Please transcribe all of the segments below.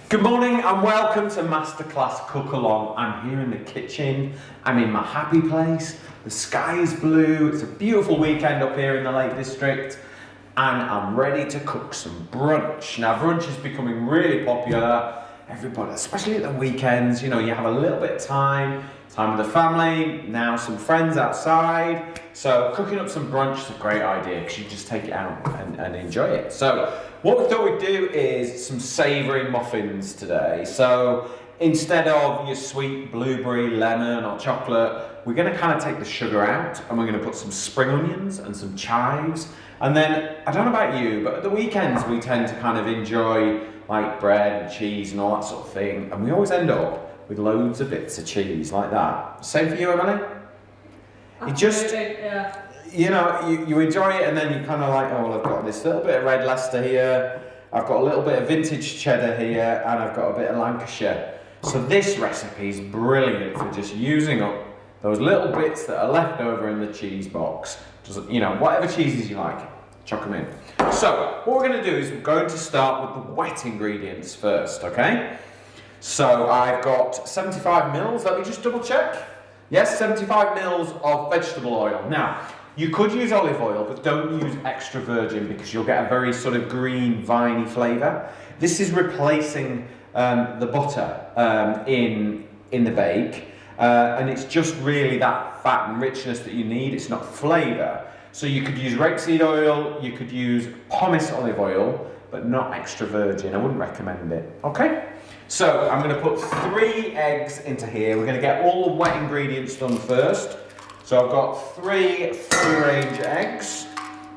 Good morning and welcome to Masterclass Cook Along. I'm here in the kitchen, I'm in my happy place, the sky is blue, it's a beautiful weekend up here in the Lake District and I'm ready to cook some brunch. Now brunch is becoming really popular, everybody, especially at the weekends, you know, you have a little bit of time with the family, now some friends outside, so cooking up some brunch is a great idea because you just take it out and enjoy it. So what we thought we'd do is some savory muffins today. So instead of your sweet blueberry, lemon or chocolate, we're going to kind of take the sugar out and we're going to put some spring onions and some chives. And then, I don't know about you, but at the weekends we tend to kind of enjoy like bread and cheese and all that sort of thing. And we always end up with loads of bits of cheese like that. Same for you, Emily? You just, yeah. you know, you enjoy it and then you kind of like, oh, well, I've got this little bit of red Leicester here, I've got a little bit of vintage cheddar here, and I've got a bit of Lancashire. So this recipe is brilliant for just using up those little bits that are left over in the cheese box. Just, you know, whatever cheeses you like, chuck them in. So what we're going to do is we're going to start with the wet ingredients first, okay? So I've got 75 mils, let me just double check. Yes, 75 mils of vegetable oil. Now, you could use olive oil, but don't use extra virgin because you'll get a very sort of green, viney flavour. This is replacing the butter in the bake, and it's just really that fat and richness that you need. It's not flavour. So you could use rapeseed oil, you could use pomace olive oil, but not extra virgin. I wouldn't recommend it. Okay? So I'm going to put 3 eggs into here. We're going to get all the wet ingredients done first. So I've got 3 free-range eggs.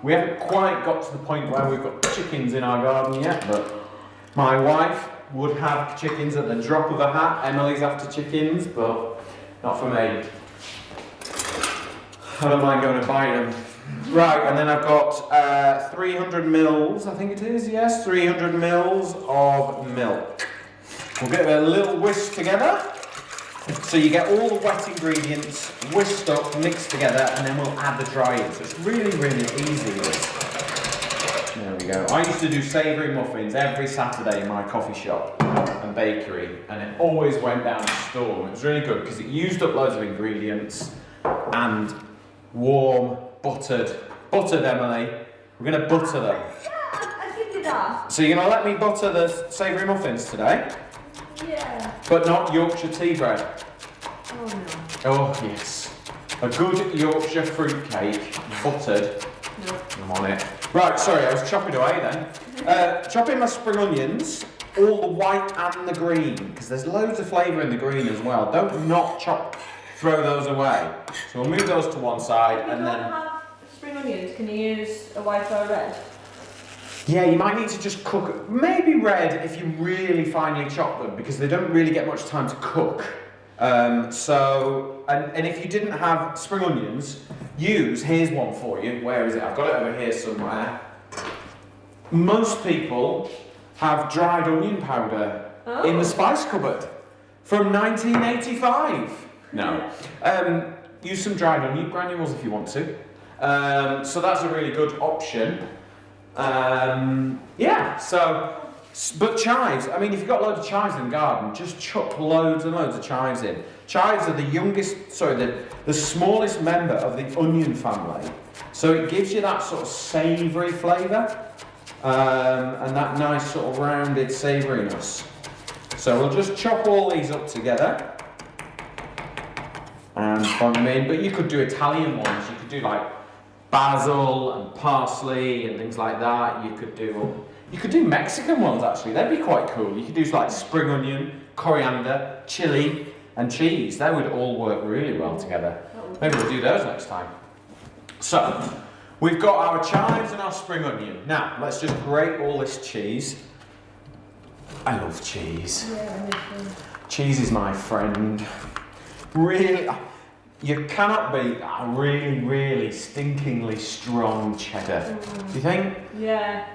We haven't quite got to the point where we've got chickens in our garden yet, but my wife would have chickens at the drop of a hat. Emily's after chickens, but not for me. I don't mind going to buy them. Right, and then I've got 300 mils, I think it is, yes, 300 mils of milk. We'll get a little whisk together. So you get all the wet ingredients whisked up, mixed together, and then we'll add the dry in. So it's really, really easy, this. There we go. I used to do savoury muffins every Saturday in my coffee shop and bakery, and it always went down a storm. It was really good because it used up loads of ingredients and warm, buttered, Emily. We're going to butter them. Yeah, I can do that. So you're going to let me butter the savoury muffins today? Yeah. But not Yorkshire tea bread. Oh no. Oh yes. A good Yorkshire fruit cake, buttered. No. I'm on it. Right, sorry, I was chopping away then. Chopping my spring onions, all the white and the green, because there's loads of flavour in the green as well. Don't not throw those away. So we'll move those to one side and then... If you don't have spring onions, can you use a white or a red? Yeah, you might need to just cook, maybe red if you really finely chop them, because they don't really get much time to cook. And if you didn't have spring onions, here's one for you, where is it? I've got it over here somewhere. Most people have dried onion powder in the spice cupboard from 1985. No. Use some dried onion granules if you want to. So that's a really good option. Yeah, so, but chives, I mean, if you've got loads of chives in the garden, just chuck loads and loads of chives in. Chives are the smallest member of the onion family. So it gives you that sort of savoury flavour, and that nice sort of rounded savouriness. So we'll just chop all these up together and put them in, but you could do Italian ones, you could do like basil and parsley and things like that. You could do Mexican ones actually, they'd be quite cool. You could do like spring onion, coriander, chili and cheese. They would all work really well together. Maybe we'll do those next time. So, we've got our chives and our spring onion. Now, let's just grate all this cheese. I love cheese. Yeah, I know. Cheese is my friend. Really, you cannot beat a really, really stinkingly strong cheddar. Do you think? Yeah.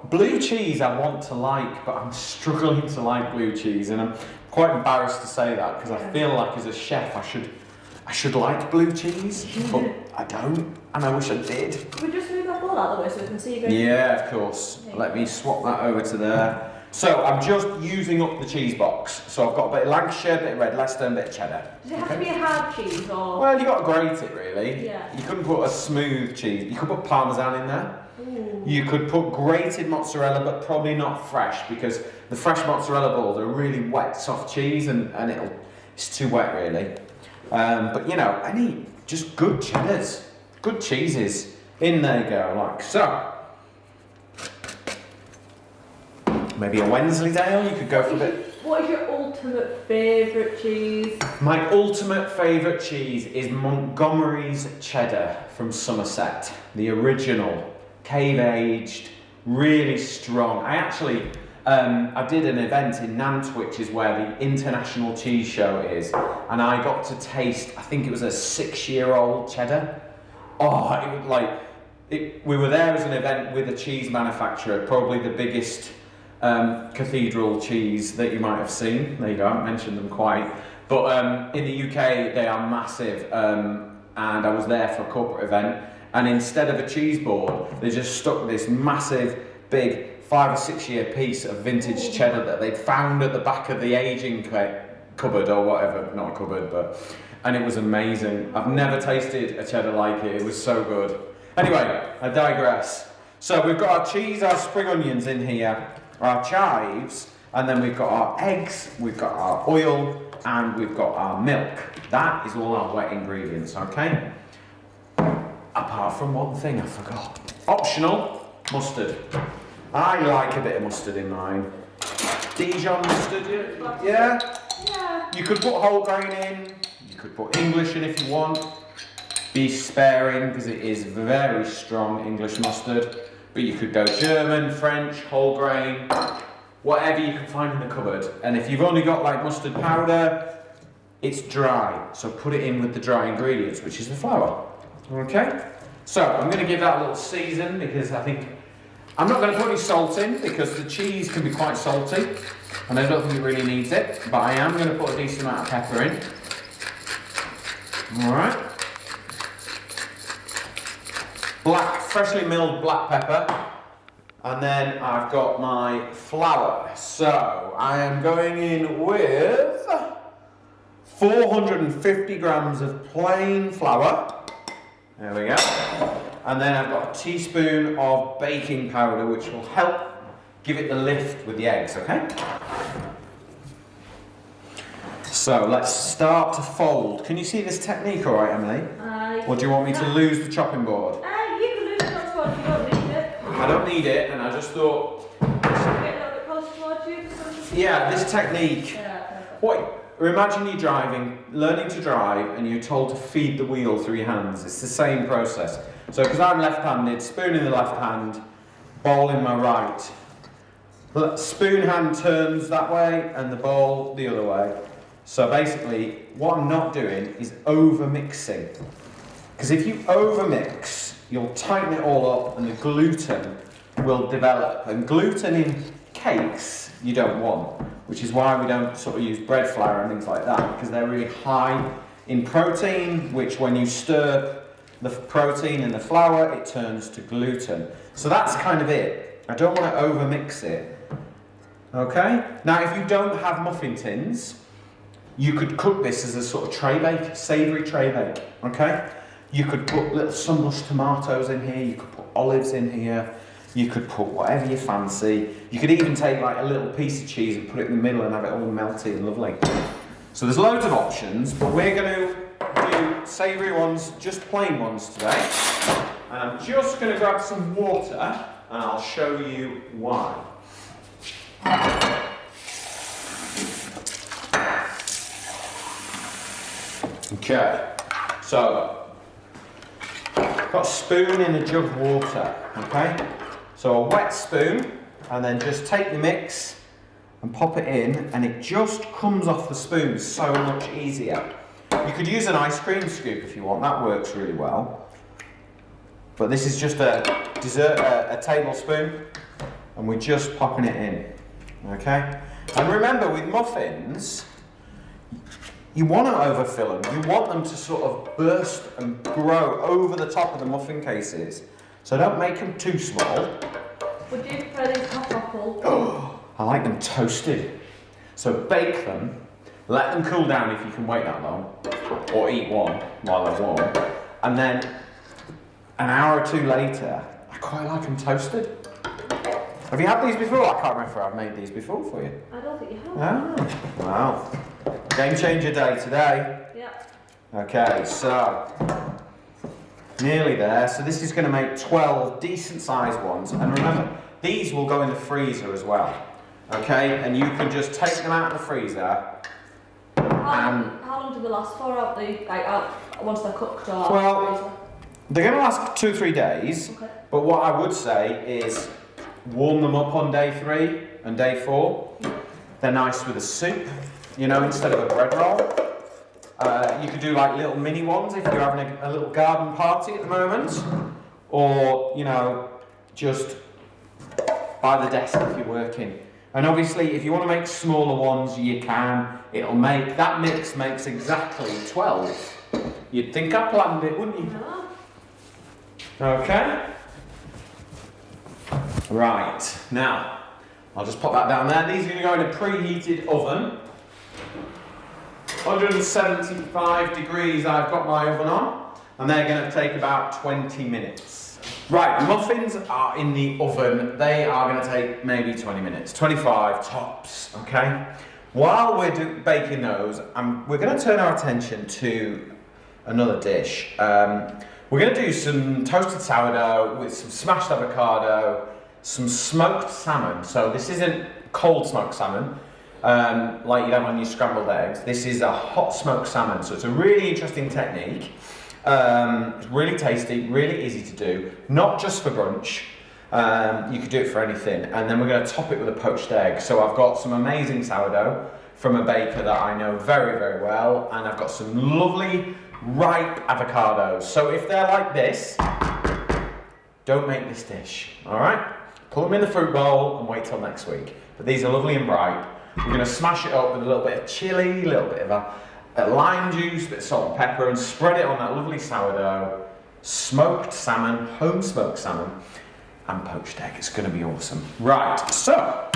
Blue cheese I want to like, but I'm struggling to like blue cheese, and I'm quite embarrassed to say that because I feel like as a chef I should like blue cheese, but I don't, and I wish I did. Can we just move that bowl out of the way so we can see you going? Yeah, of course. Let me swap that over to there. So I'm just using up the cheese box. So I've got a bit of Lancashire, a bit of red Leicester, and a bit of cheddar. Does it have to be a hard cheese or? Well, you got to grate it really. Yeah. You couldn't put a smooth cheese. You could put Parmesan in there. Ooh. You could put grated mozzarella, but probably not fresh because the fresh mozzarella balls are really wet, soft cheese, and it's too wet really. But you know, just good cheddars, good cheeses. In there you go, like so. Maybe a Wensleydale, you could go for a bit. What is your ultimate favourite cheese? My ultimate favourite cheese is Montgomery's cheddar from Somerset. The original, cave-aged, really strong. I actually, I did an event in Nantwich, is where the International Cheese Show is, and I got to taste, I think it was a 6-year-old cheddar. Oh, it was like, we were there as an event with a cheese manufacturer, probably the biggest cathedral cheese that you might have seen. There you go, I haven't mentioned them quite. But in the UK, they are massive. And I was there for a corporate event. And instead of a cheese board, they just stuck this massive, big 5 or 6 year piece of vintage cheddar that they'd found at the back of the aging cupboard or whatever. Not a cupboard, but... And it was amazing. I've never tasted a cheddar like it. It was so good. Anyway, I digress. So we've got our cheese, our spring onions in here, our chives, and then we've got our eggs, we've got our oil, and we've got our milk. That is all our wet ingredients, okay? Apart from one thing I forgot. Optional, mustard. I like a bit of mustard in mine. Dijon mustard, yeah? Yeah. You could put whole grain in, you could put English in if you want. Be sparing, because it is very strong English mustard. But you could go German, French, whole grain, whatever you can find in the cupboard. And if you've only got like mustard powder, it's dry. So put it in with the dry ingredients, which is the flour. Okay? So I'm going to give that a little season because I think I'm not going to put any salt in because the cheese can be quite salty. And I don't think it really needs it. But I am going to put a decent amount of pepper in. Alright. Freshly milled black pepper, and then I've got my flour. So I am going in with 450 grams of plain flour. There we go. And then I've got a teaspoon of baking powder, which will help give it the lift with the eggs, okay? So let's start to fold. Can you see this technique all right, Emily? Or do you want me to lose the chopping board? You don't need it. I don't need it, and I just thought... Get a little bit closer towards you. Yeah, this technique. Yeah, Imagine you're driving, learning to drive, and you're told to feed the wheel through your hands. It's the same process. So, because I'm left-handed, spoon in the left hand, bowl in my right. Spoon hand turns that way, and the bowl the other way. So basically, what I'm not doing is over-mixing. Because if you over-mix, you'll tighten it all up and the gluten will develop. And gluten in cakes you don't want, which is why we don't sort of use bread flour and things like that, because they're really high in protein, which when you stir the protein in the flour, it turns to gluten. So that's kind of it. I don't want to over mix it. Okay? Now if you don't have muffin tins, you could cook this as a sort of tray bake, savoury tray bake. Okay? You could put little sunblush tomatoes in here, you could put olives in here, you could put whatever you fancy. You could even take like a little piece of cheese and put it in the middle and have it all melty and lovely. So there's loads of options, but we're going to do savoury ones, just plain ones today. And I'm just going to grab some water and I'll show you why. Okay, so got a spoon in a jug of water, okay? So a wet spoon, and then just take your mix and pop it in, and it just comes off the spoon so much easier. You could use an ice cream scoop if you want, that works really well. But this is just a tablespoon, and we're just popping it in, okay? And remember, with muffins, you want to overfill them. You want them to sort of burst and grow over the top of the muffin cases. So don't make them too small. Would you prefer these hot waffles? I like them toasted. So bake them, let them cool down if you can wait that long, or eat one while they're warm, and then an hour or 2 later, I quite like them toasted. Have you had these before? I can't remember if I've made these before for you. I don't think you have. Oh, wow. Game changer day today. Yeah. Okay, so nearly there. So this is going to make 12 decent sized ones. And remember, these will go in the freezer as well. Okay, and you can just take them out of the freezer. How long do they last for? Once they're cooked or? Well, they're going to last 2 or 3 days. Okay. But what I would say is warm them up on day 3 and day 4. They're nice with a soup, you know, instead of a bread roll. You could do like little mini ones if you're having a little garden party at the moment. Or, you know, just by the desk if you're working. And obviously, if you want to make smaller ones, you can. It'll make, that mix makes exactly 12. You'd think I planned it, wouldn't you? No. Okay. Right, now, I'll just pop that down there. These are going to go in a preheated oven. 175 degrees I've got my oven on, and they're going to take about 20 minutes. Right, the muffins are in the oven. They are going to take maybe 20 minutes, 25 tops, okay? While we're baking those, we're going to turn our attention to another dish. We're going to do some toasted sourdough with some smashed avocado, some smoked salmon. So this isn't cold smoked salmon, like you'd have on your scrambled eggs. This is a hot smoked salmon, so it's a really interesting technique. It's really tasty, really easy to do, not just for brunch. You could do it for anything. And then we're going to top it with a poached egg. So I've got some amazing sourdough from a baker that I know very, very well, and I've got some lovely ripe avocados. So if they're like this, don't make this dish, all right? Put them in the fruit bowl and wait till next week. But these are lovely and ripe. We're going to smash it up with a little bit of chilli, a little bit of a lime juice, a bit of salt and pepper, and spread it on that lovely sourdough, smoked salmon, home smoked salmon, and poached egg. It's going to be awesome. Right, so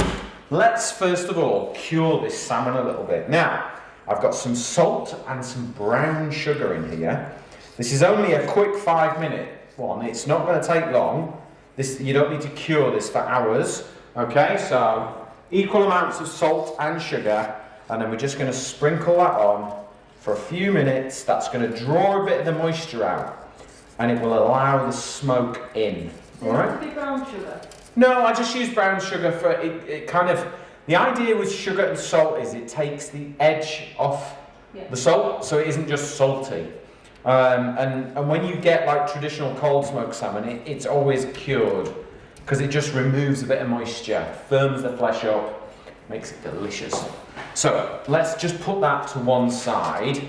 let's first of all cure this salmon a little bit. Now, I've got some salt and some brown sugar in here. This is only a quick 5-minute one. It's not going to take long. You don't need to cure this for hours. Okay, so equal amounts of salt and sugar, and then we're just going to sprinkle that on for a few minutes. That's going to draw a bit of the moisture out, and it will allow the smoke in. Does it have to be brown sugar? No, I just use brown sugar for it kind of, the idea with sugar and salt is it takes the edge off the salt, so it isn't just salty. And when you get like traditional cold smoked salmon, it's always cured, because it just removes a bit of moisture, firms the flesh up, makes it delicious. So let's just put that to one side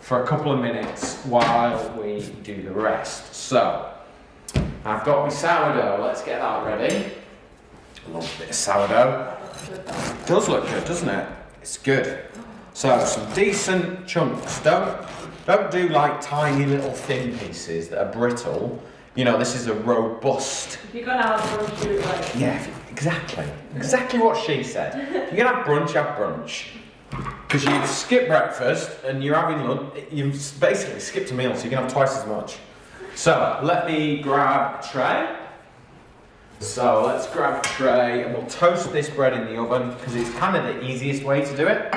for a couple of minutes while we do the rest. So I've got my sourdough, let's get that ready. A little bit of sourdough. It does look good, doesn't it? It's good. So some decent chunks. Don't do like tiny little thin pieces that are brittle. You know, this is a robust. If you're going to have brunch, do it right. Yeah, exactly. Exactly what she said. If you're going to have brunch. Because you've skipped breakfast and you're having lunch. You've basically skipped a meal, so you can have twice as much. So let me grab a tray. So let's grab a tray and we'll toast this bread in the oven because it's kind of the easiest way to do it.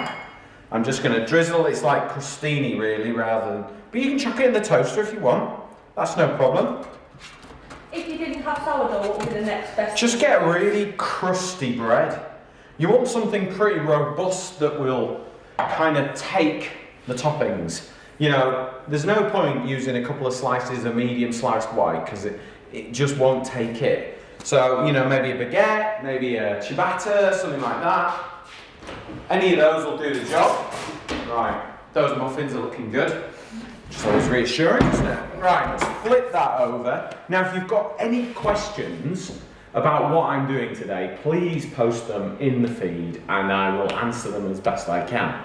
I'm just going to drizzle, it's like crostini really rather than, but you can chuck it in the toaster if you want, that's no problem. If you didn't have sourdough, what would be the next best? Just get a really crusty bread. You want something pretty robust that will kind of take the toppings. You know, there's no point using a couple of slices of medium sliced white because it just won't take it. So, you know, maybe a baguette, maybe a ciabatta, something like that. Any of those will do the job. Right, those muffins are looking good. Just always reassuring, isn't it? Right, let's flip that over. Now, if you've got any questions about what I'm doing today, please post them in the feed and I will answer them as best I can.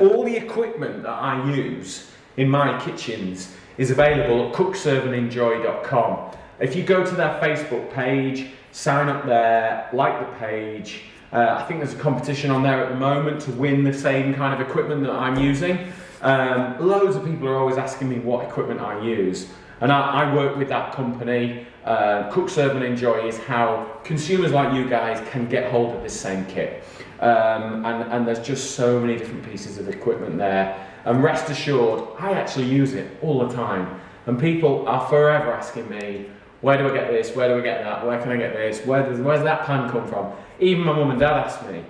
All the equipment that I use in my kitchens is available at cookserveandenjoy.com. If you go to their Facebook page, sign up there, like the page, I think there's a competition on there at the moment to win the same kind of equipment that I'm using. Loads of people are always asking me what equipment I use. And I work with that company. Cook, Serve and Enjoy is how consumers like you guys can get hold of this same kit. And there's just so many different pieces of equipment there. And rest assured, I actually use it all the time. And people are forever asking me, where do I get this? Where do I get that? Where can I get this? Where's that pan come from? Even my mum and dad ask me.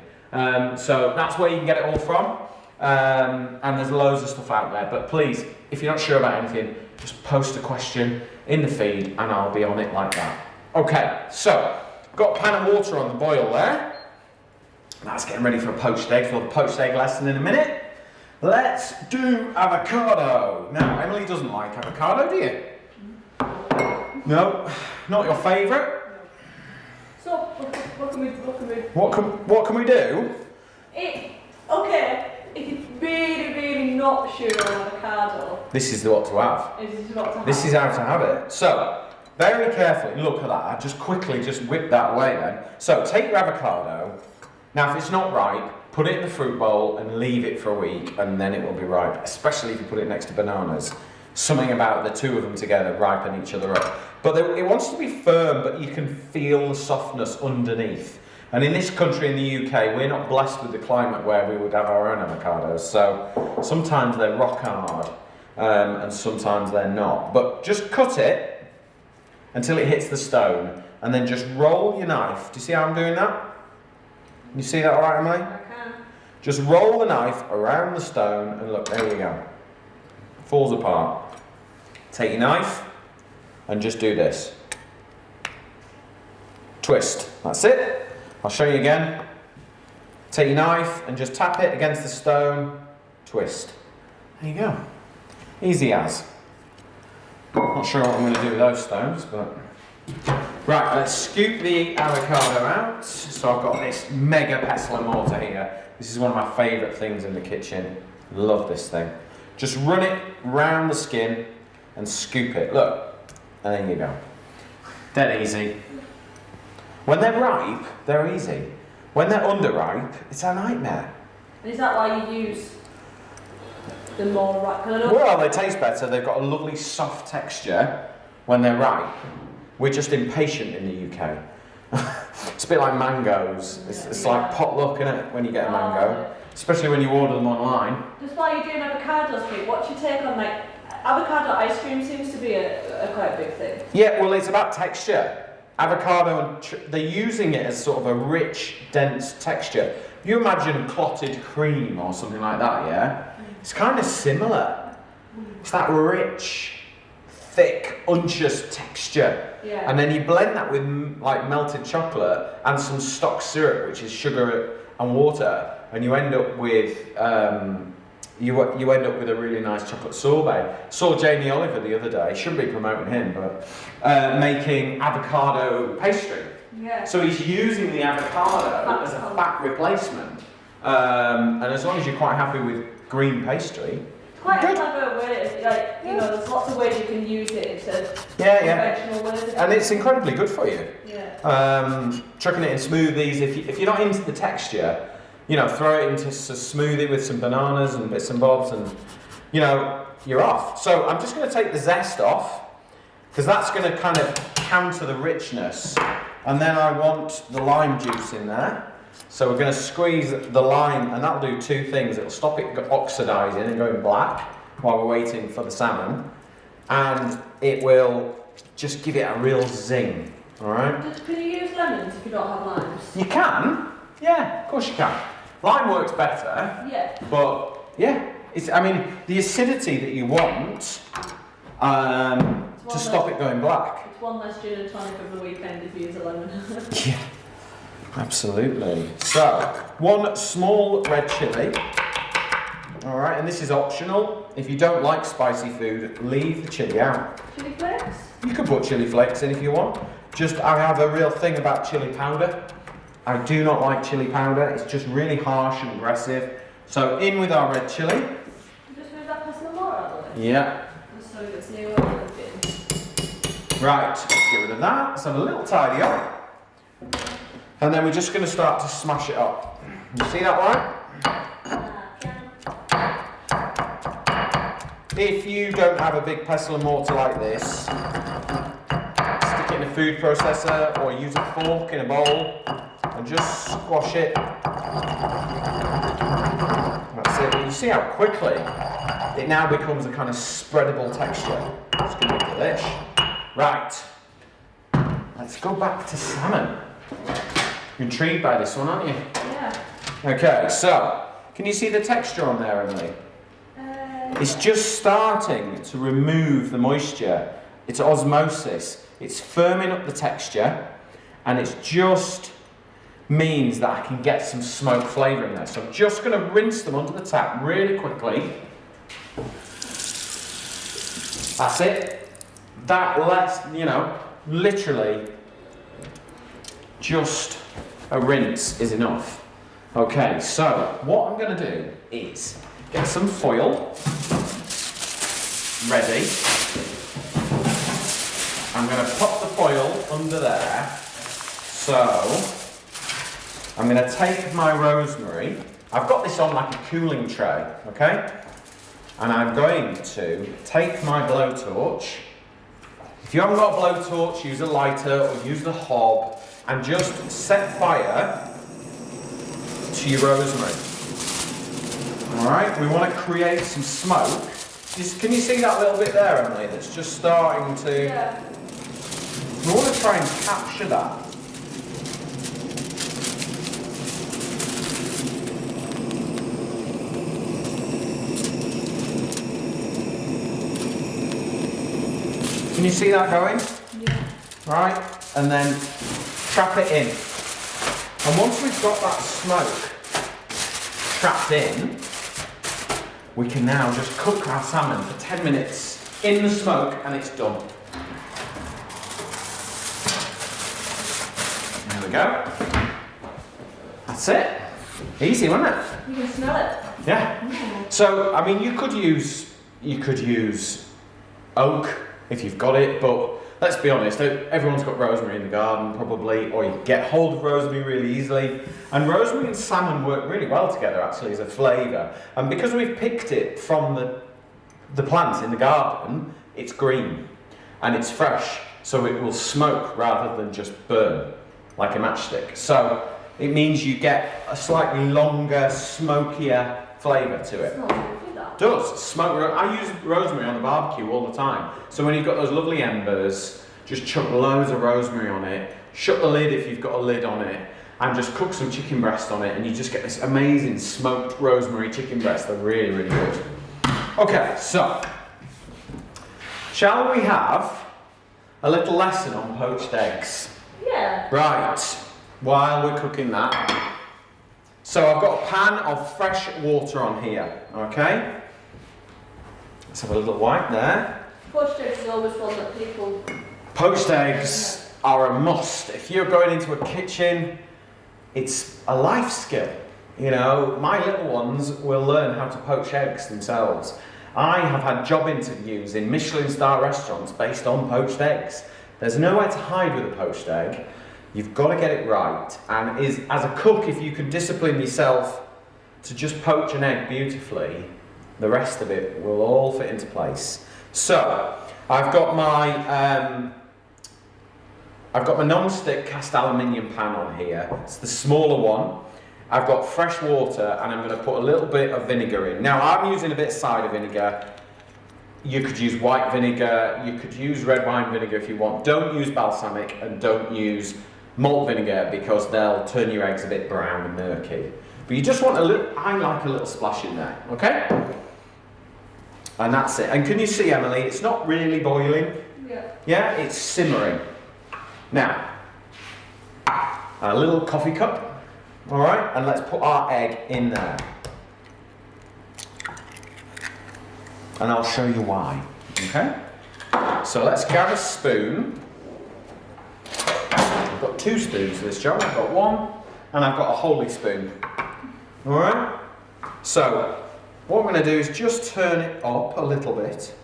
So that's where you can get it all from. And there's loads of stuff out there. But please, if you're not sure about anything, just post a question in the feed and I'll be on it like that. Okay, so got a pan of water on the boil there. That's getting ready for a poached egg. For the poached egg lesson in a minute. Let's do avocado. Now, Emily doesn't like avocado, do you? No, not your favourite. So, what can we do? What can we do? Okay, if you're really not sure on avocado. This is what to have. This is how to have it. So, very carefully, look at that. Just quickly, just whip that away then. So, take your avocado. Now, if it's not ripe, put it in the fruit bowl and leave it for a week and then it will be ripe, especially if you put it next to bananas. Something about the two of them together ripen each other up. But it wants to be firm, but you can feel the softness underneath. And in this country, in the UK, we're not blessed with the climate where we would have our own avocados. So sometimes they're rock hard and sometimes they're not. But just cut it until it hits the stone and then just roll your knife. Do you see how I'm doing that? You see that all right, Emily? I can. Just roll the knife around the stone and look, there you go. Falls apart. Take your knife and just do this. Twist. That's it. I'll show you again. Take your knife and just tap it against the stone. Twist. There you go. Easy as. Not sure what I'm going to do with those stones, but... Right, let's scoop the avocado out. So I've got this mega pestle and mortar here. This is one of my favourite things in the kitchen. Love this thing. Just run it round the skin and scoop it. Look, and there you go. Dead easy. When they're ripe, they're easy. When they're underripe, it's a nightmare. And is that why you use the more ripe? Well, they taste better. They've got a lovely soft texture when they're ripe. We're just impatient in the UK. It's a bit like mangoes. It's like potluck, isn't it, when you get a mango? Especially when you order them online. Just while you're doing avocados, Pete, what's your take on, like, avocado ice cream seems to be a quite big thing. Yeah, well, it's about texture. Avocado, they're using it as sort of a rich, dense texture. You imagine clotted cream or something like that, yeah? It's kind of similar. It's that rich, thick, unctuous texture. Yeah. And then you blend that with like melted chocolate and some stock syrup, which is sugar and water, and you end up with you end up with a really nice chocolate sorbet. Saw Jamie Oliver the other day. Shouldn't be promoting him, but making avocado pastry. Yeah. So he's using the avocado as a fat replacement, and as long as you're quite happy with green pastry. Quite a clever way, like, you know, there's lots of ways you can use it instead of conventional ways. And it's incredibly good for you. Yeah. Chucking it in smoothies, if you're not into the texture, you know, throw it into a smoothie with some bananas and bits and bobs and, you know, you're off. So I'm just going to take the zest off, because that's going to kind of counter the richness. And then I want the lime juice in there. So we're going to squeeze the lime, and that'll do two things. It'll stop it oxidising and going black while we're waiting for the salmon, and it will just give it a real zing. All right? Can you use lemons if you don't have limes? You can. Yeah, of course you can. Lime works better. Yeah. But yeah, I mean, the acidity that you want to stop it going black. It's one less gin and tonic of the weekend if you use a lemon. Yeah. Absolutely. So, one small red chilli. Alright, and this is optional. If you don't like spicy food, leave the chilli out. Chili flakes? You can put chilli flakes in if you want. I have a real thing about chilli powder. I do not like chilli powder. It's just really harsh and aggressive. So, in with our red chilli. You just move that person more out of the way? Yeah. Just so it's near where the bin. Right, let's get rid of that. Let's have a little tidy up. And then we're just going to start to smash it up. You see that right? If you don't have a big pestle and mortar like this, stick it in a food processor or use a fork in a bowl and just squash it. That's it. You see how quickly it now becomes a kind of spreadable texture. It's going to be delish. Right, let's go back to salmon. You're intrigued by this one, aren't you? Yeah. Okay, so can you see the texture on there, Emily? It's just starting to remove the moisture. It's osmosis. It's firming up the texture, and it just means that I can get some smoke flavour in there. So I'm just going to rinse them under the tap really quickly. That's it. That less, you know, literally just a rinse is enough. Okay, so what I'm going to do is get some foil ready. I'm going to pop the foil under there. So I'm going to take my rosemary. I've got this on like a cooling tray, okay? And I'm going to take my blowtorch. If you haven't got a blowtorch, use a lighter or use the hob and just set fire to your rosemary. Alright, we want to create some smoke. Can you see that little bit there, Emily, that's just starting to... Yeah. We want to try and capture that. Can you see that going? Yeah. Right, and then trap it in. And once we've got that smoke trapped in, we can now just cook our salmon for 10 minutes in the smoke and it's done. There we go. That's it. Easy, wasn't it? You can smell it. Yeah. So, I mean, you could use oak if you've got it, but let's be honest, everyone's got rosemary in the garden probably, or you can get hold of rosemary really easily. And rosemary and salmon work really well together actually as a flavour. And because we've picked it from the plant in the garden, it's green and it's fresh, so it will smoke rather than just burn like a matchstick. So it means you get a slightly longer, smokier flavour to it. Does smoke. I use rosemary on the barbecue all the time. So when you've got those lovely embers, just chuck loads of rosemary on it, shut the lid if you've got a lid on it, and just cook some chicken breast on it, and you just get this amazing smoked rosemary chicken breast. They're really, really good. Okay, so shall we have a little lesson on poached eggs? Yeah. Right, while we're cooking that. So I've got a pan of fresh water on here, okay? Let's have a little wipe there. Poached eggs is always one that people... Poached eggs are a must. If you're going into a kitchen, it's a life skill. You know, my little ones will learn how to poach eggs themselves. I have had job interviews in Michelin star restaurants based on poached eggs. There's nowhere to hide with a poached egg. You've got to get it right. And as a cook, if you can discipline yourself to just poach an egg beautifully, the rest of it will all fit into place. So, I've got my non-stick cast aluminium pan on here. It's the smaller one. I've got fresh water and I'm going to put a little bit of vinegar in. Now, I'm using a bit of cider vinegar. You could use white vinegar, you could use red wine vinegar if you want. Don't use balsamic and don't use malt vinegar because they'll turn your eggs a bit brown and murky. But you just want a little, I like a little splash in there, okay? And that's it. And can you see, Emily, it's not really boiling. Yeah. Yeah, it's simmering. Now, a little coffee cup, all right? And let's put our egg in there. And I'll show you why, okay? So let's grab a spoon. I've got 2 spoons for this job. I've got one, and I've got a holy spoon. All right? So, what I'm going to do is just turn it up a little bit.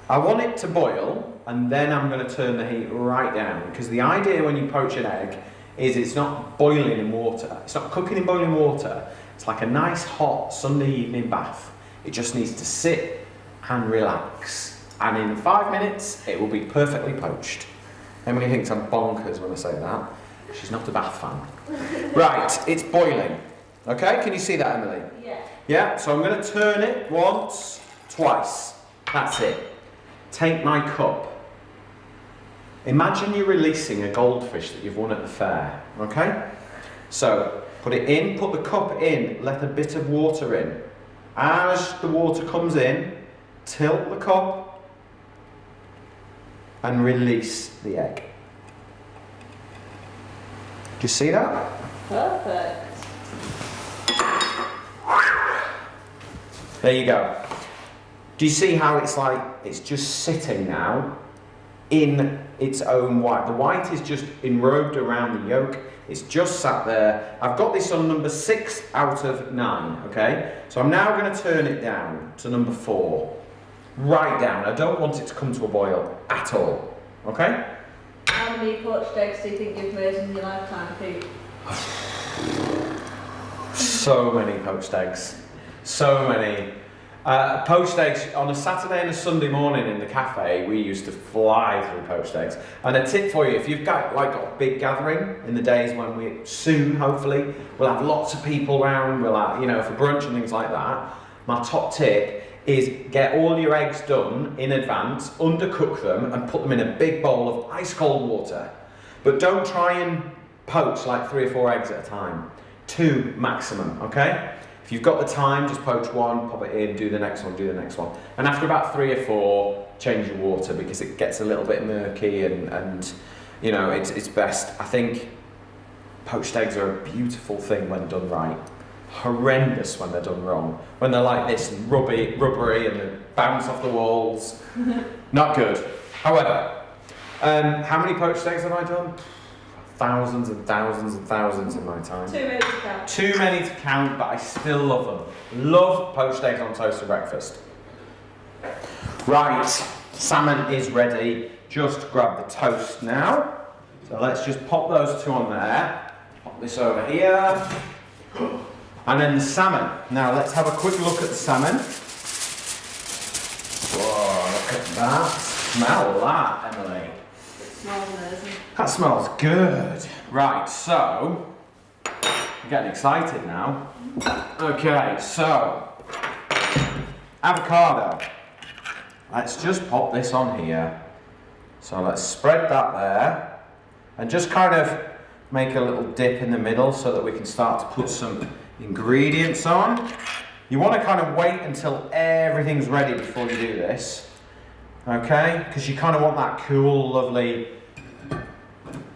I want it to boil, and then I'm going to turn the heat right down, because the idea when you poach an egg is it's not boiling in water. It's not cooking in boiling water. It's like a nice hot Sunday evening bath. It just needs to sit and relax. And in 5 minutes, it will be perfectly poached. Emily thinks I'm bonkers when I say that. She's not a bath fan. Right, it's boiling. Okay, can you see that, Emily? Yeah. Yeah, so I'm going to turn it once, twice. That's it. Take my cup. Imagine you're releasing a goldfish that you've won at the fair, okay? So, put it in, put the cup in, let a bit of water in. As the water comes in, tilt the cup and release the egg. Do you see that? Perfect. There you go. Do you see how it's like, it's just sitting now in its own white? The white is just enrobed around the yolk. It's just sat there. I've got this on number 6 out of 9, okay? So I'm now going to turn it down to number 4. Right down. I don't want it to come to a boil at all, okay? How many poached eggs do you think you've made in your lifetime, Pete? So many poached eggs. So many. Poached eggs, on a Saturday and a Sunday morning in the cafe, we used to fly through poached eggs. And a tip for you, if you've got a big gathering in the days when we soon, hopefully, we'll have lots of people around, we'll have, for brunch and things like that, my top tip is get all your eggs done in advance, undercook them and put them in a big bowl of ice cold water. But don't try and poach like 3 or 4 eggs at a time. 2 maximum, okay? If you've got the time, just poach 1, pop it in, do the next one, do the next one. And after about 3 or 4, change your water because it gets a little bit murky and it's best. I think poached eggs are a beautiful thing when done right. Horrendous when they're done wrong. When they're like this and rubbery and they bounce off the walls. Not good. However, how many poached eggs have I done? Thousands and thousands and thousands in my time. Too many to count. Too many to count, but I still love them. Love poached eggs on toast for breakfast. Right, salmon is ready. Just grab the toast now. So let's just pop those 2 on there. Pop this over here. And then the salmon. Now let's have a quick look at the salmon. Whoa, look at that. Smell that, Emily. Smells amazing. That smells good. Right, so, I'm getting excited now. Okay, so, avocado. Let's just pop this on here. So let's spread that there. And just kind of make a little dip in the middle so that we can start to put some ingredients on. You want to kind of wait until everything's ready before you do this. Okay, because you kind of want that cool, lovely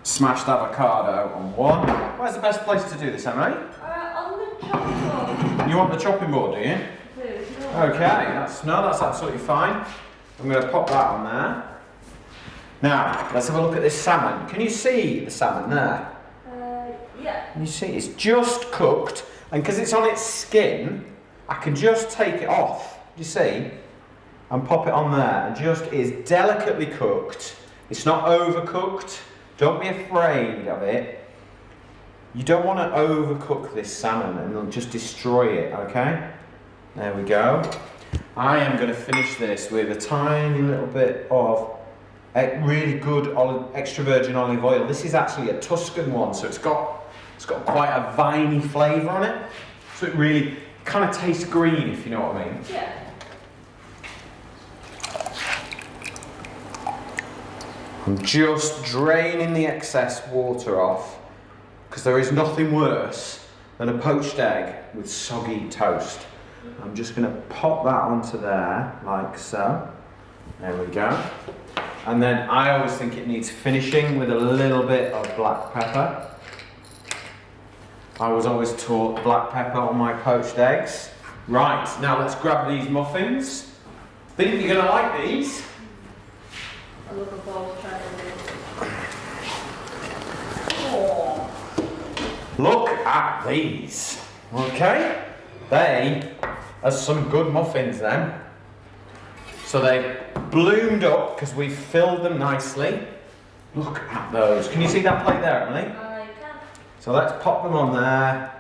smashed avocado on one. Where's the best place to do this, Emily? On the chopping board. You want the chopping board, do you? Please, Okay, that's absolutely fine. I'm going to pop that on there. Now, let's have a look at this salmon. Can you see the salmon there? Yeah. Can you see it's just cooked, and because it's on its skin, I can just take it off. Do you see? And pop it on there, and just is delicately cooked. It's not overcooked. Don't be afraid of it. You don't want to overcook this salmon and it'll just destroy it, okay? There we go. I am going to finish this with a tiny little bit of really good extra virgin olive oil. This is actually a Tuscan one, so it's got quite a viney flavour on it. So it really kind of tastes green, if you know what I mean. Yeah. I'm just draining the excess water off because there is nothing worse than a poached egg with soggy toast. I'm just going to pop that onto there like so. There we go. And then I always think it needs finishing with a little bit of black pepper. I was always taught black pepper on my poached eggs. Right, now let's grab these muffins. Think you're going to like these? I'm looking forward to trying it. Oh. Look at these. Okay, they are some good muffins then. So they bloomed up because we filled them nicely. Look at those. Can you see that plate there, Emily? I can. So let's pop them on there.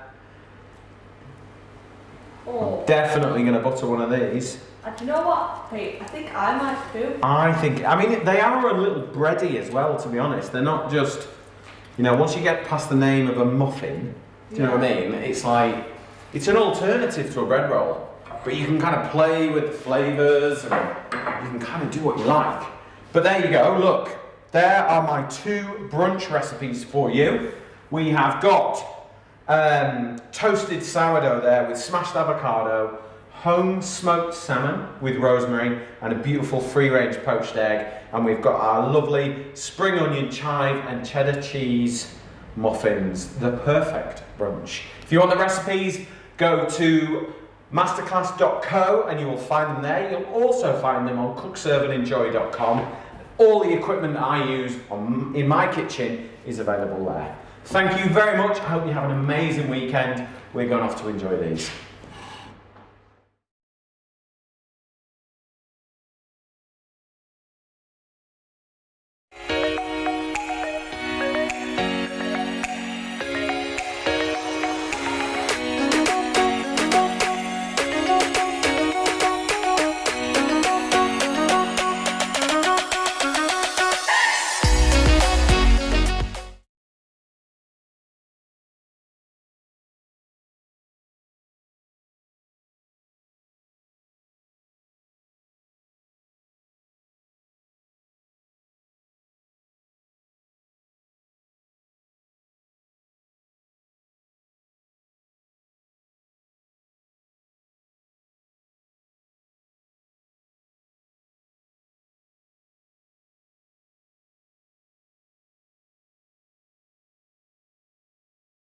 Oh. I'm definitely going to butter one of these. Do you know what, Pete? I think I might too. I mean, they are a little bready as well, to be honest. They're not just, you know, once you get past the name of a muffin, do you know what I mean? It's like, it's an alternative to a bread roll. But you can kind of play with the flavours and you can kind of do what you like. But there you go, look. There are my 2 brunch recipes for you. We have got toasted sourdough there with smashed avocado, home smoked salmon with rosemary, and a beautiful free-range poached egg. And we've got our lovely spring onion, chive and cheddar cheese muffins. The perfect brunch. If you want the recipes, go to masterclass.co and you will find them there. You'll also find them on cookserveandenjoy.com. All the equipment that I use in my kitchen is available there. Thank you very much. I hope you have an amazing weekend. We're going off to enjoy these.